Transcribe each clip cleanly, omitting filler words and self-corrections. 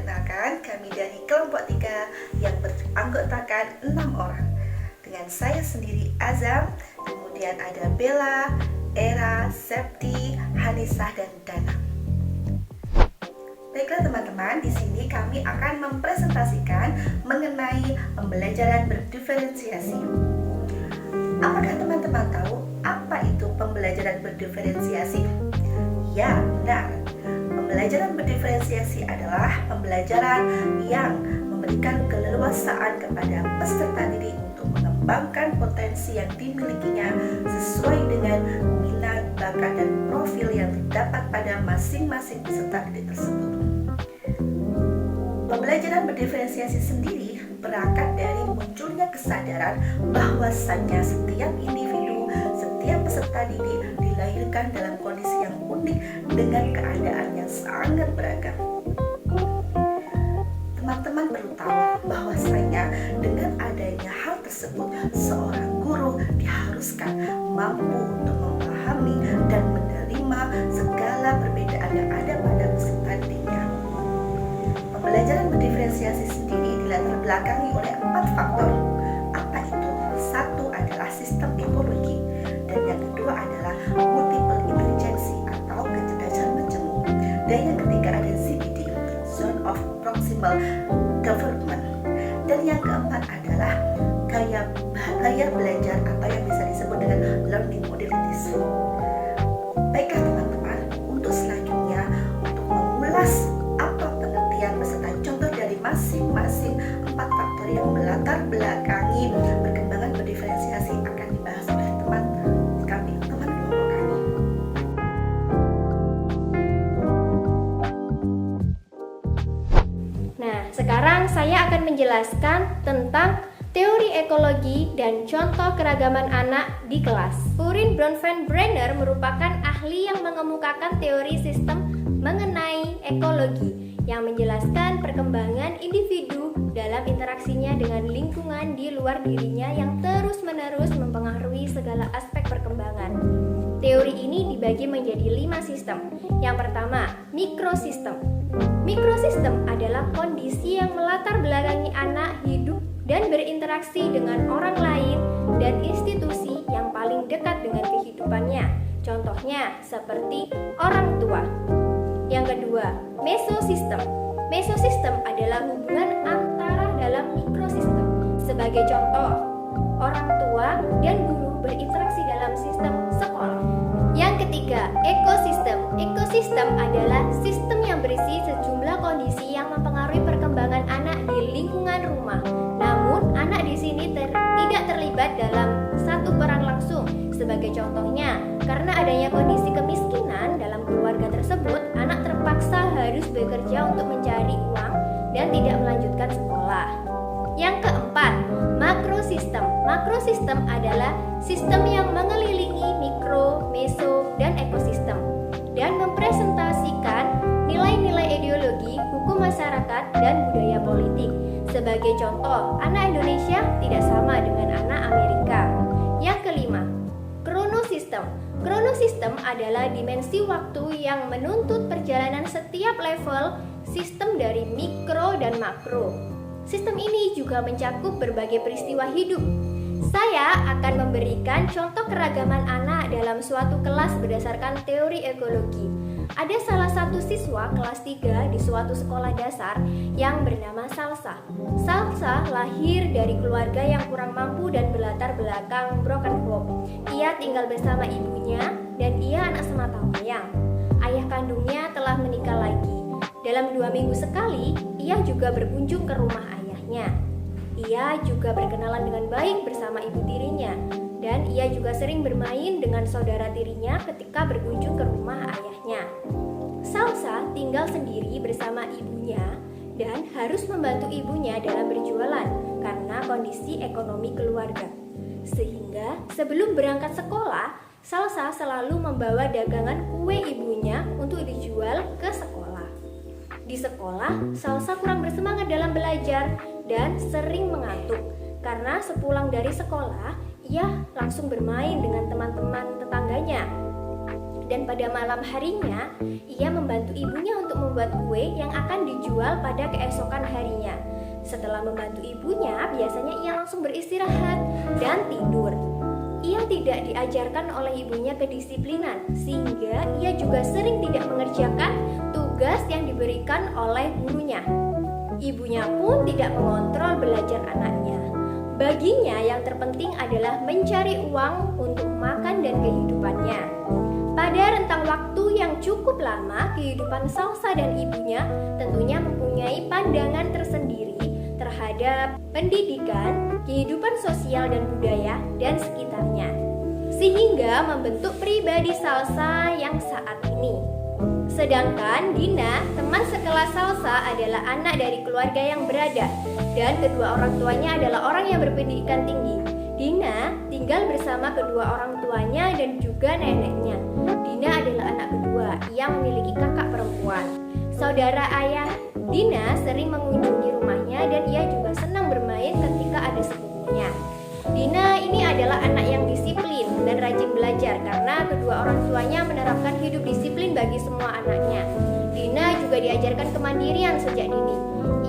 Perkenalkan, kami dari kelompok 3 yang beranggotakan 6 orang. Dengan saya sendiri Azam, kemudian ada Bella, Era, Septi, Hanisah, dan Dana. Baiklah teman-teman, di sini kami akan mempresentasikan mengenai pembelajaran berdiferensiasi. Apakah teman-teman tahu apa itu pembelajaran berdiferensiasi? Ya, benar. Pembelajaran berdiferensiasi adalah pembelajaran yang memberikan keleluasaan kepada peserta didik untuk mengembangkan potensi yang dimilikinya sesuai dengan minat, bakat, dan profil yang terdapat pada masing-masing peserta didik tersebut. Pembelajaran berdiferensiasi sendiri berangkat dari munculnya kesadaran bahwasannya setiap individu, setiap peserta didik dilahirkan dalam kondisi yang unik dengan keadaan yang sangat beragam. Teman-teman perlu tahu bahwasanya dengan adanya hal tersebut, seorang guru diharuskan mampu untuk memahami dan menerima segala perbedaan yang ada pada peserta didiknya. Pembelajaran berdiferensiasi sendiri dilatar belakangi oleh 4 faktor. Apa itu? 1 adalah sistem ekologi, dan yang kedua adalah multiple intelligence atau kecerdasan majemuk, dan yang ketiga ada ZPD, zone of proximal development, dan yang keempat adalah gaya belajar atau yang bisa disebut dengan learning modalities. Baiklah teman-teman, untuk selanjutnya untuk mengulas apa pengertian beserta contoh dari masing-masing 4 faktor yang melatar belakangi perkembangan berdiferensiasi akan dibahas oleh teman kelompok kami. Nah, sekarang saya akan menjelaskan tentang teori ekologi dan contoh keragaman anak di kelas. Urin Bronfenbrenner merupakan ahli yang mengemukakan teori sistem mengenai ekologi yang menjelaskan perkembangan individu dalam interaksinya dengan lingkungan di luar dirinya yang terus-menerus mempengaruhi segala aspek perkembangan. Teori ini dibagi menjadi 5 sistem. Yang pertama, mikrosistem. Mikrosistem adalah kondisi yang melatar belakangi anak hidup dan berinteraksi dengan orang lain dan institusi yang paling dekat dengan kehidupannya. Contohnya seperti orang tua. Yang kedua, mesosistem. Mesosistem adalah hubungan antara dalam mikrosistem. Sebagai contoh, orang tua dan guru berinteraksi dalam sistem sekolah. Yang ketiga, ekosistem. Ekosistem adalah sistem yang berisi sejumlah kondisi yang mempengaruhi perkembangan anak di lingkungan rumah. Namun, anak di sini tidak terlibat dalam satu peran langsung. Sebagai contohnya, karena adanya kondisi kemiskinan dalam keluarga tersebut, anak terpaksa harus bekerja untuk mencari uang dan tidak melanjutkan sekolah. Yang keempat, makrosistem. Makrosistem adalah sistem yang mengelilingi mikro, meso, dan ekosistem dan mempresentasikan nilai-nilai ideologi, hukum masyarakat, dan budaya politik. Sebagai contoh, anak Indonesia tidak sama dengan anak Amerika. Yang kelima, kronosistem. Kronosistem adalah dimensi waktu yang menuntut perjalanan setiap level sistem dari mikro dan makro. Sistem ini juga mencakup berbagai peristiwa hidup. Saya akan memberikan contoh keragaman anak dalam suatu kelas berdasarkan teori ekologi. Ada salah satu siswa kelas 3 di suatu sekolah dasar yang bernama Salsa. Salsa lahir dari keluarga yang kurang mampu dan berlatar belakang broken home. Ia tinggal bersama ibunya dan ia anak semata wayang. Ayah kandungnya telah menikah lagi. Dalam 2 minggu sekali, ia juga berkunjung ke rumah ayahnya. Ia juga berkenalan dengan baik bersama ibu tirinya, dan ia juga sering bermain dengan saudara tirinya ketika berkunjung ke rumah ayahnya. Salsa tinggal sendiri bersama ibunya dan harus membantu ibunya dalam berjualan karena kondisi ekonomi keluarga. Sehingga sebelum berangkat sekolah, Salsa selalu membawa dagangan kue ibunya untuk dijual ke sekolah. Di sekolah, Salsa kurang bersemangat dalam belajar dan sering mengantuk. Karena sepulang dari sekolah, ia langsung bermain dengan teman-teman tetangganya. dan pada malam harinya ia membantu ibunya untuk membuat kue yang akan dijual pada keesokan harinya. Setelah membantu ibunya, biasanya ia langsung beristirahat dan tidur. Ia tidak diajarkan oleh ibunya kedisiplinan, sehingga ia juga sering tidak mengerjakan tugas yang diberikan oleh gurunya. Ibunya pun tidak mengontrol belajar anaknya. Baginya yang terpenting adalah mencari uang untuk makan dan kehidupannya. Pada rentang waktu yang cukup lama, kehidupan Salsa dan ibunya tentunya mempunyai pandangan tersendiri terhadap pendidikan, kehidupan sosial dan budaya, dan sekitarnya, sehingga membentuk pribadi Salsa yang saat ini. Sedangkan Dina, teman sekelas Salsa, adalah anak dari keluarga yang berada, dan kedua orang tuanya adalah orang yang berpendidikan tinggi. Dina tinggal bersama kedua orang tuanya dan juga neneknya. Dina adalah anak kedua yang memiliki kakak perempuan. Saudara ayah Dina sering mengunjungi rumahnya dan ia juga senang bermain ketika ada sepupunya. Dina ini adalah anak yang disiplin dan rajin belajar karena kedua orang tuanya menerapkan hidup disiplin bagi semua anaknya. Dina juga diajarkan kemandirian sejak dini.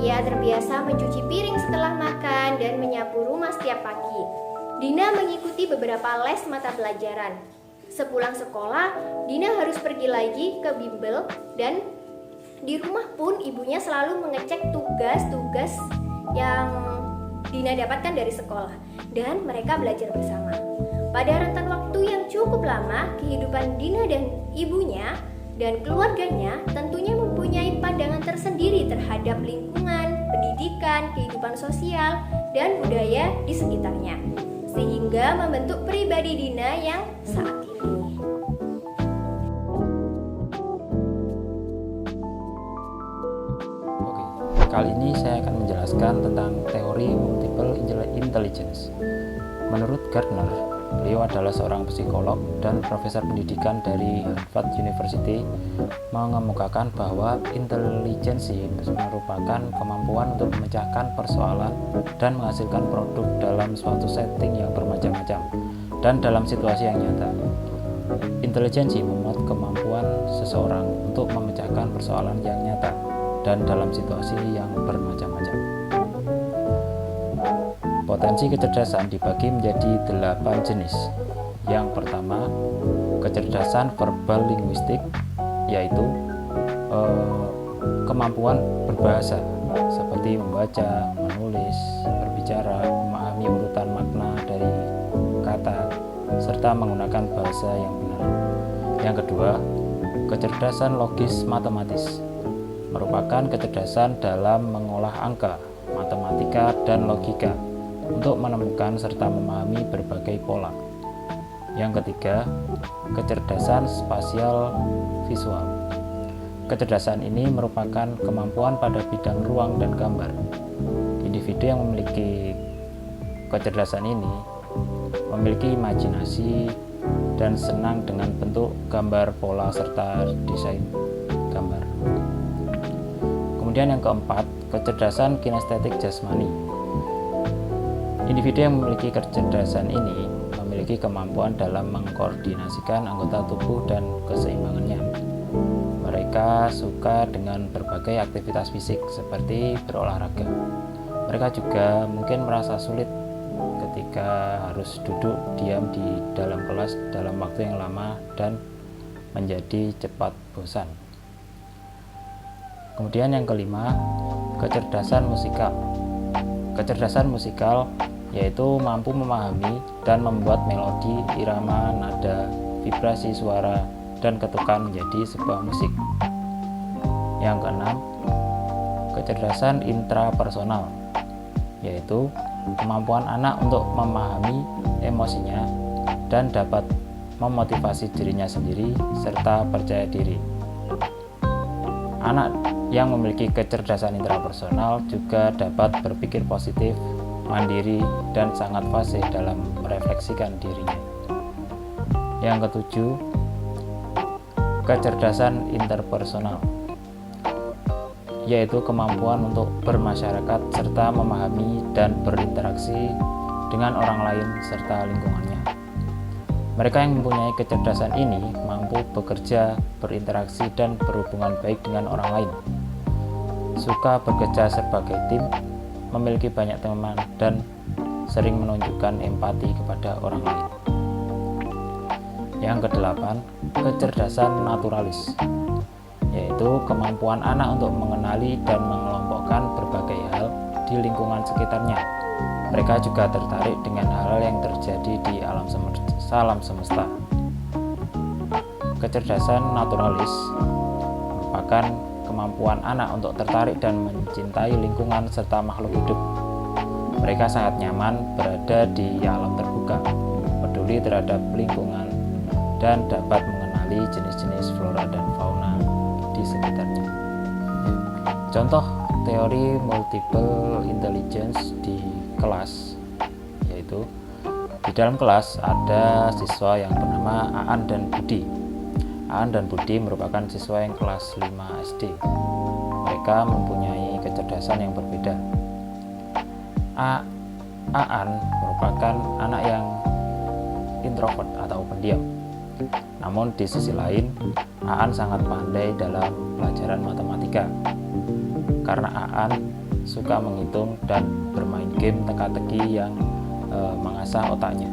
Ia terbiasa mencuci piring setelah makan dan menyapu rumah setiap pagi. Dina mengikuti beberapa les mata pelajaran. Sepulang sekolah, Dina harus pergi lagi ke bimbel dan di rumah pun ibunya selalu mengecek tugas-tugas yang Dina dapatkan dari sekolah dan mereka belajar bersama. Pada rentan waktu yang cukup lama, kehidupan Dina dan ibunya dan keluarganya tentunya mempunyai pandangan tersendiri terhadap lingkungan, pendidikan, kehidupan sosial, dan budaya di sekitarnya, sehingga membentuk pribadi Dina yang saat ini. Kali ini saya akan menjelaskan tentang teori multiple intelligence. Menurut Gardner, beliau adalah seorang psikolog dan profesor pendidikan dari Harvard University, mengemukakan bahwa intelijensi merupakan kemampuan untuk memecahkan persoalan dan menghasilkan produk dalam suatu setting yang bermacam-macam dan dalam situasi yang nyata. Intelijensi memuat kemampuan seseorang untuk memecahkan persoalan yang nyata dan dalam situasi yang bermacam-macam. Potensi kecerdasan dibagi menjadi 8 jenis. Yang pertama, kecerdasan verbal linguistik, yaitu kemampuan berbahasa seperti membaca, menulis, berbicara, memahami urutan makna dari kata, serta menggunakan bahasa yang benar. Yang kedua, kecerdasan logis matematis merupakan kecerdasan dalam mengolah angka, matematika, dan logika untuk menemukan serta memahami berbagai pola. Yang ketiga, kecerdasan spasial visual. Kecerdasan ini merupakan kemampuan pada bidang ruang dan gambar. Individu yang memiliki kecerdasan ini memiliki imajinasi dan senang dengan bentuk gambar, pola, serta desain gambar. Kemudian yang keempat, kecerdasan kinestetik jasmani. Individu yang memiliki kecerdasan ini memiliki kemampuan dalam mengkoordinasikan anggota tubuh dan keseimbangannya. Mereka suka dengan berbagai aktivitas fisik seperti berolahraga. Mereka juga mungkin merasa sulit ketika harus duduk diam di dalam kelas dalam waktu yang lama dan menjadi cepat bosan. Kemudian yang kelima, kecerdasan musikal. Kecerdasan musikal yaitu mampu memahami dan membuat melodi, irama, nada, vibrasi suara, dan ketukan menjadi sebuah musik. Yang keenam, kecerdasan intrapersonal, yaitu kemampuan anak untuk memahami emosinya dan dapat memotivasi dirinya sendiri serta percaya diri. Anak yang memiliki kecerdasan intrapersonal juga dapat berpikir positif, mandiri, dan sangat fasih dalam merefleksikan dirinya. Yang ketujuh, kecerdasan interpersonal, yaitu kemampuan untuk bermasyarakat serta memahami dan berinteraksi dengan orang lain serta lingkungannya. Mereka yang mempunyai kecerdasan ini mampu bekerja, berinteraksi, dan berhubungan baik dengan orang lain. Suka bekerja sebagai tim, memiliki banyak teman, dan sering menunjukkan empati kepada orang lain. Yang kedelapan, kecerdasan naturalis, yaitu kemampuan anak untuk mengenali dan mengelompokkan berbagai hal di lingkungan sekitarnya. Mereka juga tertarik dengan hal-hal yang terjadi di alam semesta. Kecerdasan naturalis merupakan kemampuan anak untuk tertarik dan mencintai lingkungan serta makhluk hidup. Mereka sangat nyaman berada di alam terbuka, peduli terhadap lingkungan, dan dapat mengenali jenis-jenis flora dan fauna di sekitarnya. Contoh teori multiple intelligence di kelas, yaitu di dalam kelas ada siswa yang bernama Aan dan Budi. Aan dan Budi merupakan siswa yang kelas 5 SD. Mereka mempunyai kecerdasan yang berbeda. Aan merupakan anak yang introvert atau pendiam. Namun di sisi lain, Aan sangat pandai dalam pelajaran matematika. Karena Aan suka menghitung dan bermain game teka-teki yang mengasah otaknya.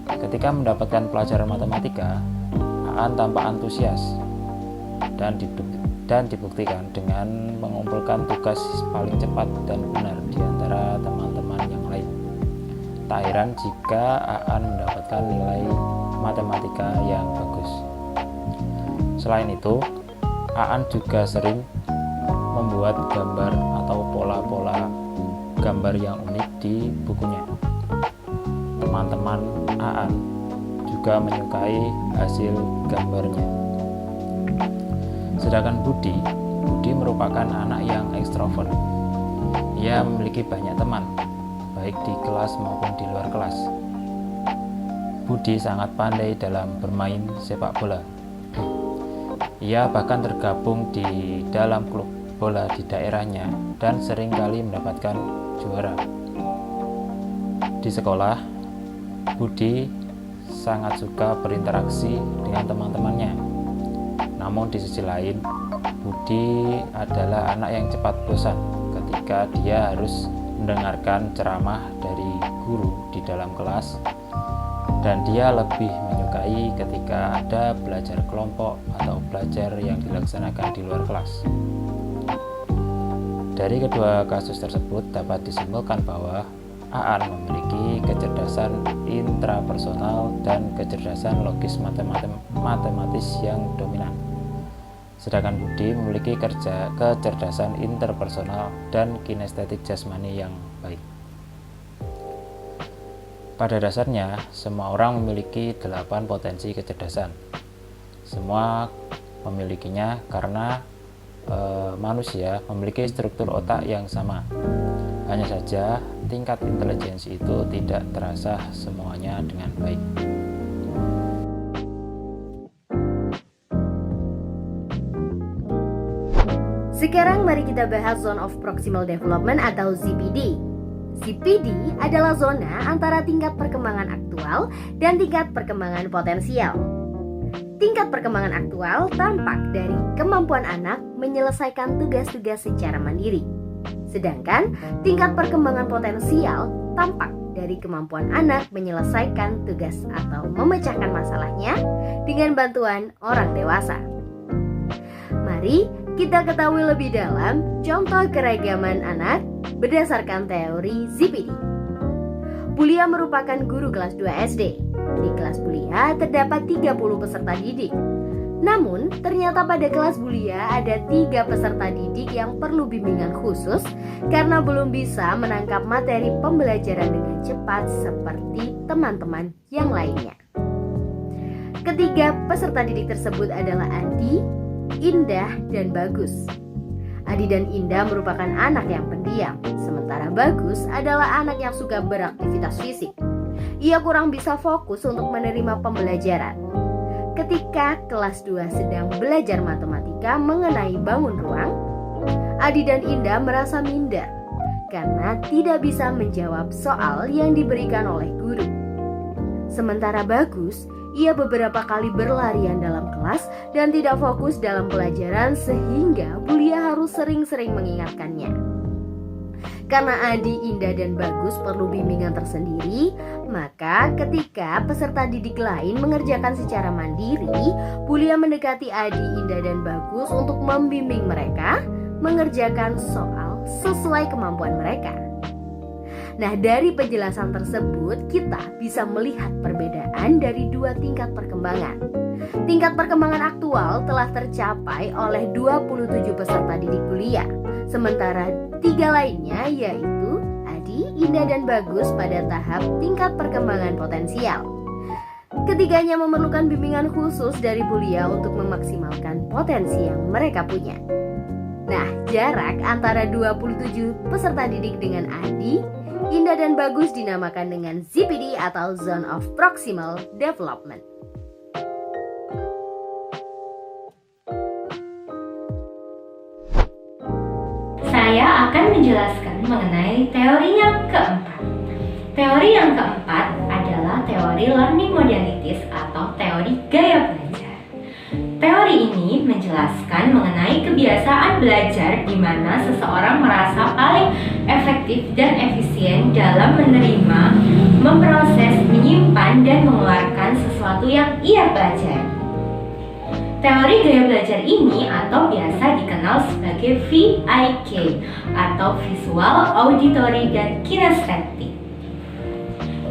Ketika mendapatkan pelajaran matematika, Aan tampak antusias dan dibuktikan dengan mengumpulkan tugas paling cepat dan benar di antara teman-teman yang lain. Tak heran jika Aan mendapatkan nilai matematika yang bagus. Selain itu, Aan juga sering membuat gambar atau pola-pola gambar yang unik di bukunya. Teman-teman Aan juga menyukai hasil gambarnya. Sedangkan Budi merupakan anak yang ekstrovert. Ia memiliki banyak teman, baik di kelas maupun di luar kelas. Budi sangat pandai dalam bermain sepak bola. Ia bahkan tergabung di dalam klub bola di daerahnya dan seringkali mendapatkan juara. Di sekolah, Budi sangat suka berinteraksi dengan teman-temannya. Namun di sisi lain, Budi adalah anak yang cepat bosan ketika dia harus mendengarkan ceramah dari guru di dalam kelas, dan dia lebih menyukai ketika ada belajar kelompok atau belajar yang dilaksanakan di luar kelas. Dari kedua kasus tersebut dapat disimpulkan bahwa Aan memiliki kecerdasan intrapersonal dan kecerdasan logis matematis yang dominan. Sedangkan Budi memiliki kecerdasan interpersonal dan kinestetik jasmani yang baik. Pada dasarnya, semua orang memiliki 8 potensi kecerdasan. Semua memilikinya karena manusia memiliki struktur otak yang sama. Hanya saja, tingkat intelijensi itu tidak terasa semuanya dengan baik. Sekarang mari kita bahas Zone of Proximal Development atau ZPD. ZPD adalah zona antara tingkat perkembangan aktual dan tingkat perkembangan potensial. Tingkat perkembangan aktual tampak dari kemampuan anak menyelesaikan tugas-tugas secara mandiri. Sedangkan tingkat perkembangan potensial tampak dari kemampuan anak menyelesaikan tugas atau memecahkan masalahnya dengan bantuan orang dewasa. Mari kita ketahui lebih dalam contoh keragaman anak berdasarkan teori ZPD. Bulia merupakan guru kelas 2 SD. Di kelas Bulia terdapat 30 peserta didik. Namun, ternyata pada kelas Bulia ada 3 peserta didik yang perlu bimbingan khusus karena belum bisa menangkap materi pembelajaran dengan cepat seperti teman-teman yang lainnya. Ketiga peserta didik tersebut adalah Adi, Indah, dan Bagus. Adi dan Indah merupakan anak yang pendiam, sementara Bagus adalah anak yang suka beraktivitas fisik. Ia kurang bisa fokus untuk menerima pembelajaran. Ketika kelas 2 sedang belajar matematika mengenai bangun ruang, Adi dan Indah merasa minder karena tidak bisa menjawab soal yang diberikan oleh guru. Sementara Bagus, ia beberapa kali berlarian dalam kelas dan tidak fokus dalam pelajaran sehingga Bulia harus sering-sering mengingatkannya. Karena Adi, Indah, dan Bagus perlu bimbingan tersendiri, maka ketika peserta didik lain mengerjakan secara mandiri, Bulia mendekati Adi, Indah, dan Bagus untuk membimbing mereka mengerjakan soal sesuai kemampuan mereka. Nah, dari penjelasan tersebut kita bisa melihat perbedaan dari dua tingkat perkembangan. Tingkat perkembangan aktual telah tercapai oleh 27 peserta didik Bulia, sementara 3 lainnya yaitu Adi, Indah, dan Bagus pada tahap tingkat perkembangan potensial. Ketiganya memerlukan bimbingan khusus dari Bulia untuk memaksimalkan potensi yang mereka punya. Nah, jarak antara 27 peserta didik dengan Adi, Indah, dan Bagus dinamakan dengan ZPD atau Zone of Proximal Development. Saya akan menjelaskan mengenai teori yang keempat. Teori yang keempat adalah teori learning modalities atau teori gaya belajar. Teori ini menjelaskan mengenai kebiasaan belajar di mana seseorang merasa paling efektif dan efisien dalam menerima, memproses, menyimpan, dan mengeluarkan sesuatu yang ia pelajari. Teori gaya belajar ini atau biasa dikenal sebagai VIK atau Visual, Auditory, dan Kinestetik.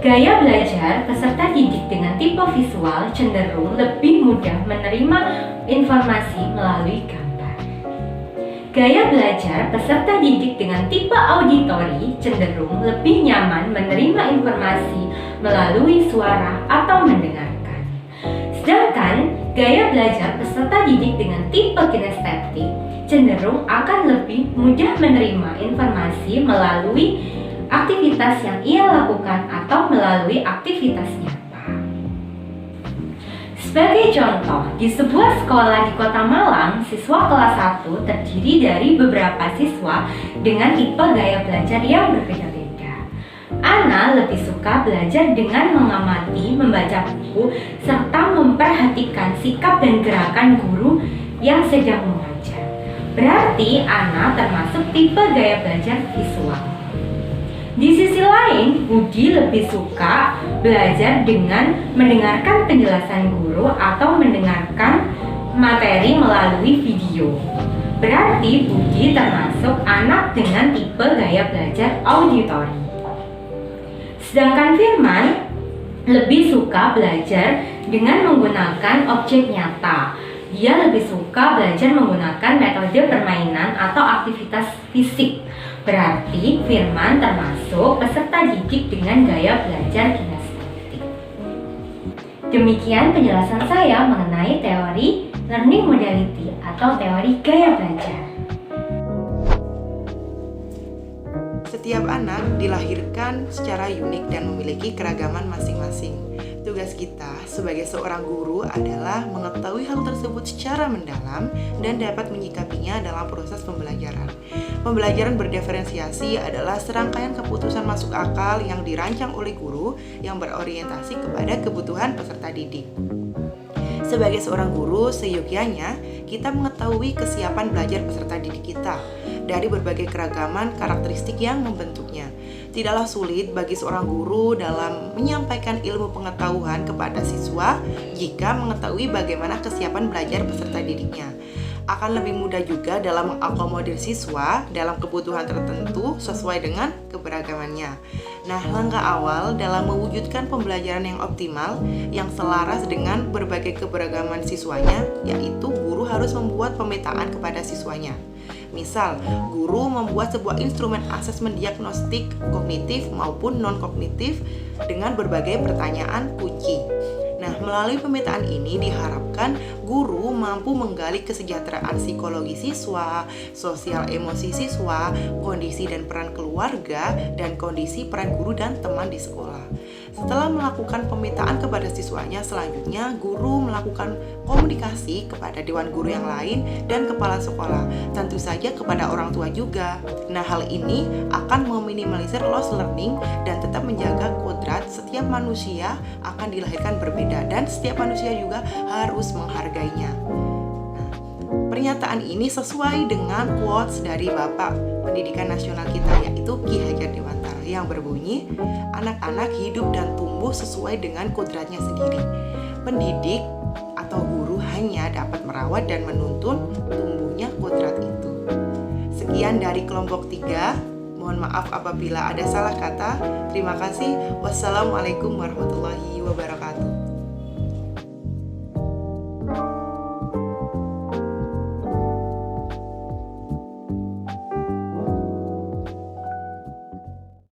Gaya belajar peserta didik dengan tipe visual cenderung lebih mudah menerima informasi melalui gambar. Gaya belajar peserta didik dengan tipe auditori cenderung lebih nyaman menerima informasi melalui suara atau mendengarkan. Sedangkan gaya belajar peserta didik dengan tipe kinestetik cenderung akan lebih mudah menerima informasi melalui aktivitas yang ia lakukan atau melalui aktivitas nyata. Sebagai contoh, di sebuah sekolah di Kota Malang, siswa kelas 1 terdiri dari beberapa siswa dengan tipe gaya belajar yang berbeda-beda. Ana lebih suka belajar dengan mengamati, membaca buku, serta memperhatikan sikap dan gerakan guru yang sedang mengajar. Berarti Ana termasuk tipe gaya belajar visual. Di sisi lain, Budi lebih suka belajar dengan mendengarkan penjelasan guru atau mendengarkan materi melalui video. Berarti Budi termasuk anak dengan tipe gaya belajar auditori. Sedangkan Firman lebih suka belajar dengan menggunakan objek nyata. Dia lebih suka belajar menggunakan metode permainan atau aktivitas fisik. Berarti Firman termasuk peserta didik dengan gaya belajar kinestetik. Demikian penjelasan saya mengenai teori learning modality atau teori gaya belajar. Setiap anak dilahirkan secara unik dan memiliki keragaman masing-masing. Tugas kita sebagai seorang guru adalah mengetahui hal tersebut secara mendalam dan dapat menyikapinya dalam proses pembelajaran. Pembelajaran berdiferensiasi adalah serangkaian keputusan masuk akal yang dirancang oleh guru yang berorientasi kepada kebutuhan peserta didik. Sebagai seorang guru, seyogyanya kita mengetahui kesiapan belajar peserta didik kita dari berbagai keragaman karakteristik yang membentuknya. Tidaklah sulit bagi seorang guru dalam menyampaikan ilmu pengetahuan kepada siswa jika mengetahui bagaimana kesiapan belajar peserta didiknya. Akan lebih mudah juga dalam mengakomodir siswa dalam kebutuhan tertentu sesuai dengan keberagamannya. Nah, langkah awal dalam mewujudkan pembelajaran yang optimal yang selaras dengan berbagai keberagaman siswanya, yaitu guru harus membuat pemetaan kepada siswanya. Misal, guru membuat sebuah instrumen asesmen diagnostik kognitif maupun non-kognitif dengan berbagai pertanyaan kunci. Nah, melalui pemetaan ini diharapkan guru mampu menggali kesejahteraan psikologi siswa, sosial emosi siswa, kondisi dan peran keluarga, dan kondisi peran guru dan teman di sekolah. Setelah melakukan pemetaan kepada siswanya, selanjutnya guru melakukan komunikasi kepada dewan guru yang lain dan kepala sekolah, tentu saja kepada orang tua juga. Nah, hal ini akan meminimalisir loss learning dan tetap menjaga kodrat setiap manusia akan dilahirkan berbeda dan setiap manusia juga harus menghargainya. Pernyataan ini sesuai dengan quotes dari Bapak Pendidikan Nasional kita, yaitu Ki Hajar Dewantara, yang berbunyi, anak-anak hidup dan tumbuh sesuai dengan kodratnya sendiri. Pendidik atau guru hanya dapat merawat dan menuntun tumbuhnya kodrat itu. Sekian dari kelompok 3. Mohon maaf apabila ada salah kata. Terima kasih. Wassalamualaikum warahmatullahi wabarakatuh.